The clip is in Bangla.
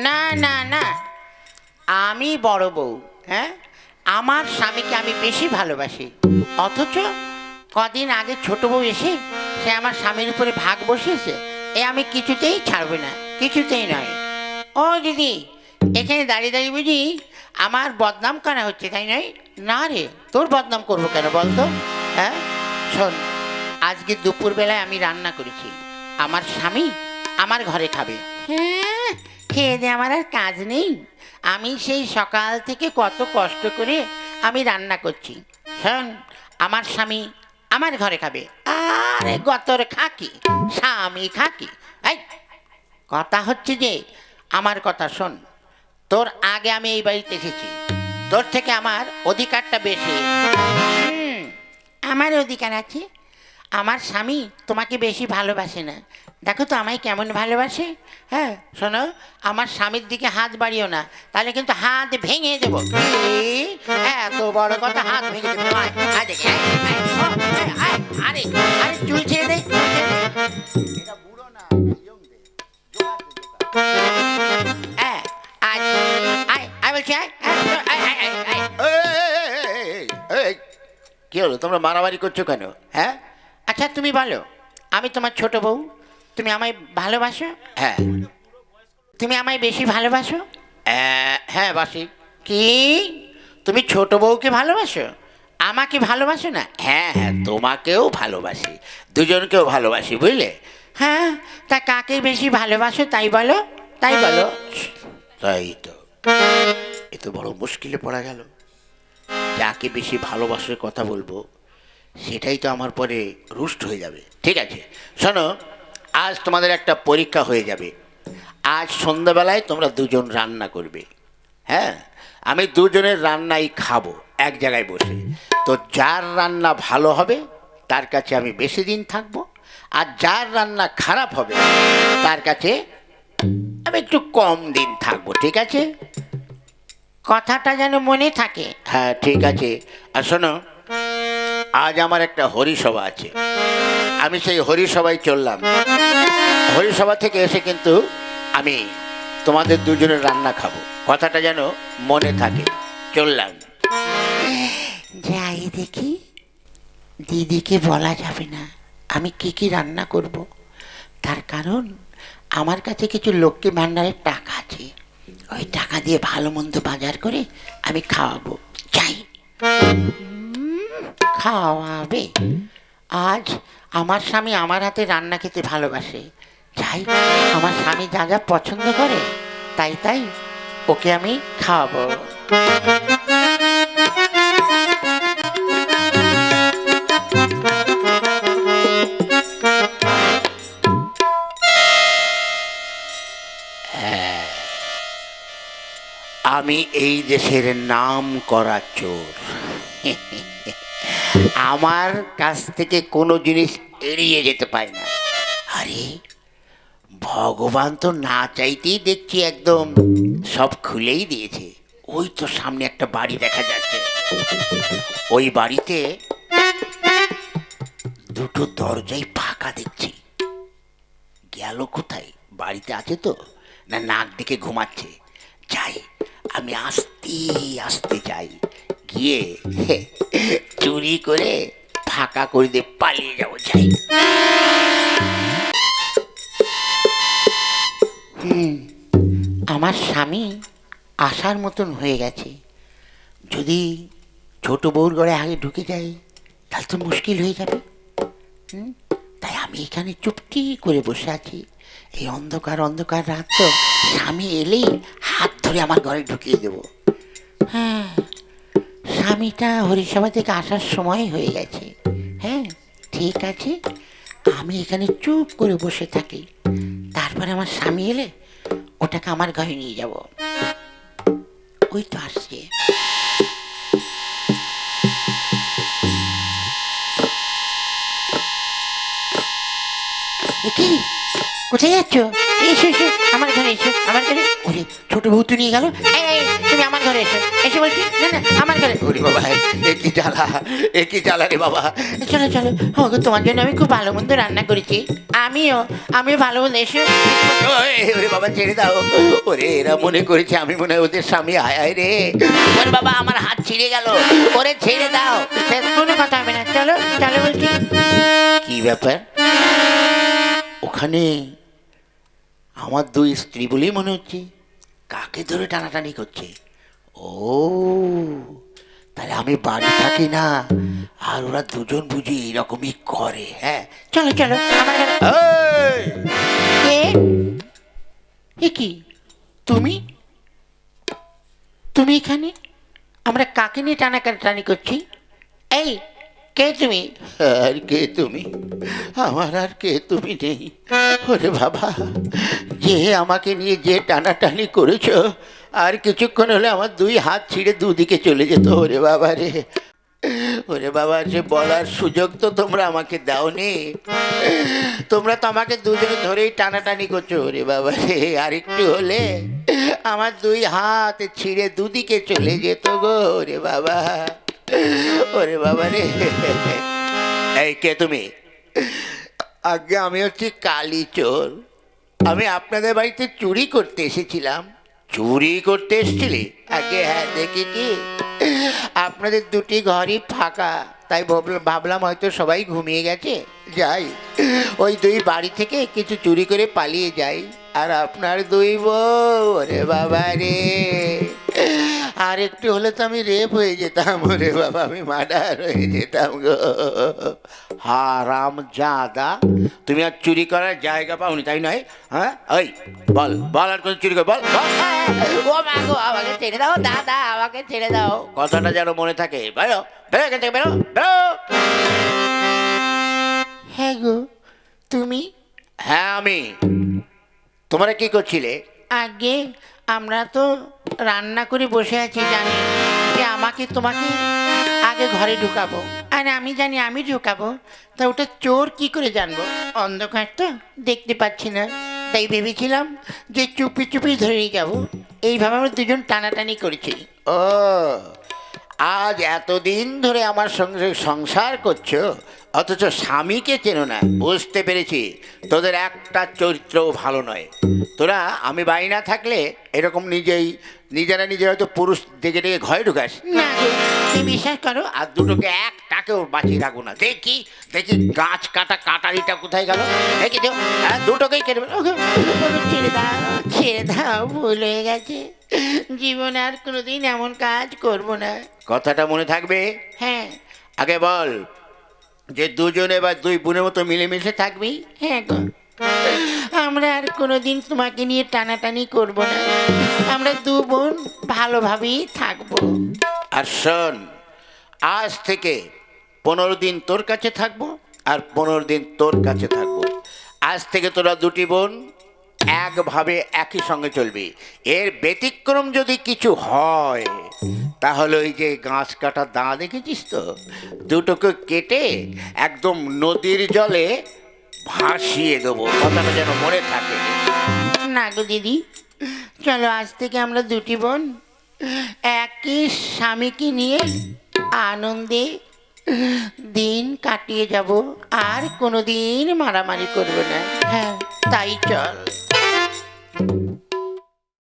না না না, আমি বড় বউ। হ্যাঁ, আমার স্বামীকে আমি বেশি ভালোবাসি, অথচ কদিন আগে ছোট বউ এসে সে আমার স্বামীর উপরে ভাগ বসিয়েছে। আমি কিছুতেই ছাড়বে না, কিছুতেই নয়। ও দিদি, এখানে দাঁড়িয়ে দাঁড়িয়ে বুঝি আমার বদনাম করা হচ্ছে, তাই নয়? না রে, তোর বদনাম করবো কেন বলতো? হ্যাঁ, শোন, আজকে দুপুরবেলায় আমি রান্না করেছি, আমার স্বামী আমার ঘরে খাবে। হ্যাঁ, খেয়ে দিয়ে আমার আর কাজ নেই। আমি সেই সকাল থেকে কত কষ্ট করে আমি রান্না করছি। শোন, আমার স্বামী আমার ঘরে খাবে। আরে গতর খাকি, স্বামী খাকি। এই কথা হচ্ছে যে, আমার কথা শোন। তোর আগে আমি এই বাড়িতে এসেছি, তোর থেকে আমার অধিকারটা বেশি। আমার অধিকার আছে। আমার স্বামী তোমাকে বেশি ভালোবাসে না, দেখো তো আমায় কেমন ভালোবাসে। হ্যাঁ শোনো, আমার স্বামীর দিকে হাত বাড়িও না, তাহলে কিন্তু হাত ভেঙে দেবো। এত বড় কথা, হাত ভেঙে দেবো। আরে আরে, চুল ছেড়ে দে। কি হলো, তোমরা মারামারি করছো কেন? হ্যাঁ, আচ্ছা তুমি বলো, আমি তোমার ছোট বউ, তুমি আমায় ভালোবাসো? হ্যাঁ। তুমি আমায় বেশি ভালোবাসো? হ্যাঁ বাসি। কি, তুমি ছোট বউকে ভালোবাসো, আমাকে ভালোবাসো না? হ্যাঁ হ্যাঁ, তোমাকেও ভালোবাসি, দুজনকেও ভালোবাসি, বুঝলে? হ্যাঁ, তা কাকে বেশি ভালোবাসো তাই বলো, তাই বলো। তাই তো, এ তো বড় মুশকিলে পড়া গেল। যাকে বেশি ভালোবাসার কথা বলবো সেটাই তো আমার পরে রুষ্ট হয়ে যাবে। ঠিক আছে, শোনো, আজ তোমাদের একটা পরীক্ষা হয়ে যাবে। আজ সন্ধ্যাবেলায় তোমরা দুজন রান্না করবে। হ্যাঁ, আমি দুজনের রান্নাই খাবো এক জায়গায় বসে। তো যার রান্না ভালো হবে তার কাছে আমি বেশি দিন থাকবো, আর যার রান্না খারাপ হবে তার কাছে আমি একটু কম দিন থাকবো। ঠিক আছে, কথাটা যেন মনে থাকে। হ্যাঁ ঠিক আছে। আর শোনো, আজ আমার একটা হরিসভা আছে, আমি সেই হরিসভায় চললাম। হরিসভা থেকে এসে কিন্তু আমি তোমাদের দুজনের রান্না খাবো, কথাটা যেন মনে থাকে। চললাম। যাই দেখি, দিদিকে বলা যাবে না আমি কি কি রান্না করব, তার কারণ আমার কাছে কিছু লক্ষ্মী ভাণ্ডারের টাকা আছে। ওই টাকা দিয়ে ভালো মন্দ বাজার করে আমি খাওয়াবো। চাই খাওয়াবে। আজ আমার স্বামী আমার হাতে রান্না খেতে ভালোবাসে। চাই আমার স্বামী যা যা পছন্দ করে তাই তাই ওকে আমি খাওয়াবো। আমি এই দেশের নাম করা চোর। আমার কাছ থেকে কোনো জিনিস এড়িয়ে যেতে পারে না। আরে ভগবান তো না চাইতেই দেখছি একদম সব খুলেই দিয়েছে। ওই তো সামনে একটা বাড়ি দেখা যাচ্ছে, ওই বাড়িতে দুটো দরজাই ফাঁকা দেখছি। গেল কোথায়? বাড়িতে আছে তো, না নাক ডেকে ঘুমাচ্ছে? যাই, আমি আস্তে আস্তে যাই, গিয়ে চুরি করে ফাঁকা করে দিয়ে পালিয়ে যাবো। যাই। আমার স্বামী আসার মতন হয়ে গেছে। যদি ছোট বউর ঘরে আগে ঢুকে যাই তাহলে তো মুশকিল হয়ে যাবে। তাই আমি এখানে চুপটি করে বসে আছি। এই অন্ধকার অন্ধকার রাত তো, স্বামী এলেই হাত ধরে আমার ঘরে ঢুকিয়ে দেব। হ্যাঁ, স্বামীটা হরিসভা থেকে আসার সময় হয়ে গেছে। হ্যাঁ ঠিক আছে, আমি এখানে চুপ করে বসে থাকি, তারপরে আমার স্বামী এলে ওটাকে আমার ঘরে নিয়ে যাব। ওই তো আসছে। কি কোথায় যাচ্ছ? এসো এসো আমার ঘরে এসো, আমার ঘরে। ওরে ছোট বউ তো নিয়ে গেল। এই, এই, তুমি আমার ঘরে এসো, এসে বলছি না না আমার ঘরে। ওরে বাবা, এ কি জ্বালা, এ কি জ্বালা রে বাবা। চলো চলো, ওগো তোমার জন্য আমি খুব ভালো মন্দ রান্না করেছি। আমিও ভালো মন্দ। এসো। ওরে বাবা ছেড়ে দাও। ওরে এরা মনে করেছে আমি মনে হয় ওদের স্বামী। হায় হায় রে, ওরে বাবা আমার হাত ছিঁড়ে গেল। ওরে ছেড়ে দাও। কোনো কথা হবে না, চলো চলো বলছি। কি ব্যাপার? ওখানে আমার দুই স্ত্রী বলেই মনে হচ্ছে। কাকে ধরে টানাটানি করছে? ও, তাহলে আমি বাড়ি থাকি না, আর ওরা দুজন বুঝি এরকমই করে। হ্যাঁ চলো চলো আমার ঘরে। কে? এ কি তুমি? তুমি এখানে? আমরা কাকে নিয়ে টানাটানি করছি? এই কে তুমি? আর কে তুমি? আমার আর কে তুমি নেই। ওরে বাবা, যে আমাকে নিয়ে যে টানাটানি করেছো, আর কিছুক্ষণ হলে আমার দুই হাত ছিঁড়ে দুদিকে চলে যেত। ওরে বাবা রে, ওরে বাবা, সে বলার সুযোগ তো তোমরা আমাকে দাওনি। তোমরা তো আমাকে দুজনে ধরেই টানাটানি করছো। ওরে বাবা রে, আরেকটু হলে আমার দুই হাত ছিঁড়ে দুদিকে চলে যেত গো। ওরে বাবা, ওরে বাবা রে। এই কে তুমি? আগে আমি হচ্ছি কালী চোর। আমি আপনাদের বাড়িতে চুরি করতে এসেছিলাম। চুরি করতে এসেছিলি? আগে হ্যাঁ, দেখি কি আপনাদের দুটি ঘরই ফাঁকা, তাই ভাবলাম হয়তো সবাই ঘুমিয়ে গেছে, যাই ওই দুই বাড়ি থেকে কিছু চুরি করে পালিয়ে যাই। আর আপনার দুই বউ, ওরে বাবা রে, আর একটু হলে তো আমি রেপ হয়ে যেতাম। ওরে বাবা, আমি মার্ডার হয়ে যেতাম গো। হারাম জাদা, তুমি আর চুরি করার জায়গা পাওনি তাই নয়? হ্যাঁ, ওই বল বল, আর কোন চুরি কর, বল বল। ও মা গো, আমাকে ছেড়ে দাও দাদা, আমাকে ছেড়ে দাও। কথাটা যেন মনে থাকে। বেরো বেরো এখান থেকে, বেরো বেরো। হ্যাঁ গো, তুমি? হ্যাঁ আমি। তোমরা কি করছিলে? আগে আমরা তো রান্না করে বসে আছি, জানি যে আমাকে তোমাকে আগে ঘরে ঢুকাবো, আর আমি জানি আমি ঢুকাবো, তা ওটা চোর কি করে জানবো? অন্ধকার তো দেখতে পাচ্ছি না, তাই ভেবেছিলাম যে চুপি চুপি ধরে নিয়ে যাবো। এইভাবে আমরা দুজন টানাটানি করেছি। ও, আজ এতদিন ধরে আমার সঙ্গে সংসার করছো, অথচ স্বামীকে চেনো না। বুঝতে পেরেছি, তোদের একটা চরিত্রও ভালো নয়। তোরা আমি বাড়ি না থাকলে এরকম নিজেরা হয়তো পুরুষ দেখে ডেকে ঘরে ঢুকাস না। তুমি বিশ্বাস করো, আর দুটোকে একটাকেও বাঁচিয়ে রাখবো না। দেখি দেখি গাছ কাটা কাটারিটা কোথায় গেল, দেখি তো। হ্যাঁ, দুটোকেই কেটে ছেড়ে দাও, ছেড়ে দাও, ভুল হয়ে গেছে। জীবনে আর কোনোদিন এমন কাজ করবো না। কথাটা মনে থাকবে? হ্যাঁ। আগে বল যে দুজনে বা দুই বোনের মতো মিলেমিশে থাকবি। হ্যাঁ গো, আমরা আর কোনোদিন তোমাকে নিয়ে টানাটানি করব না। আমরা দু বোন ভালোভাবেই থাকবো। আর শোন, আজ থেকে 15 দিন তোর কাছে থাকবো, আর 15 দিন তোর কাছে থাকবো। আজ থেকে তোরা দুটি বোন একভাবে একই সঙ্গে চলবি। এর ব্যতিক্রম যদি কিছু হয়, তাহলে ওই যে গাছ কাটা দা দেখেছিস তো, দুটোকে কেটে একদম নদীর জলে ভাসিয়ে দেবো। কথাটা যেন মনে থাকে। না গো দিদি, চলো আজ থেকে আমরা দুটি বোন একই স্বামীকে নিয়ে আনন্দে দিন কাটিয়ে যাব, আর কোনোদিন মারামারি করবে না। হ্যাঁ তাই চল।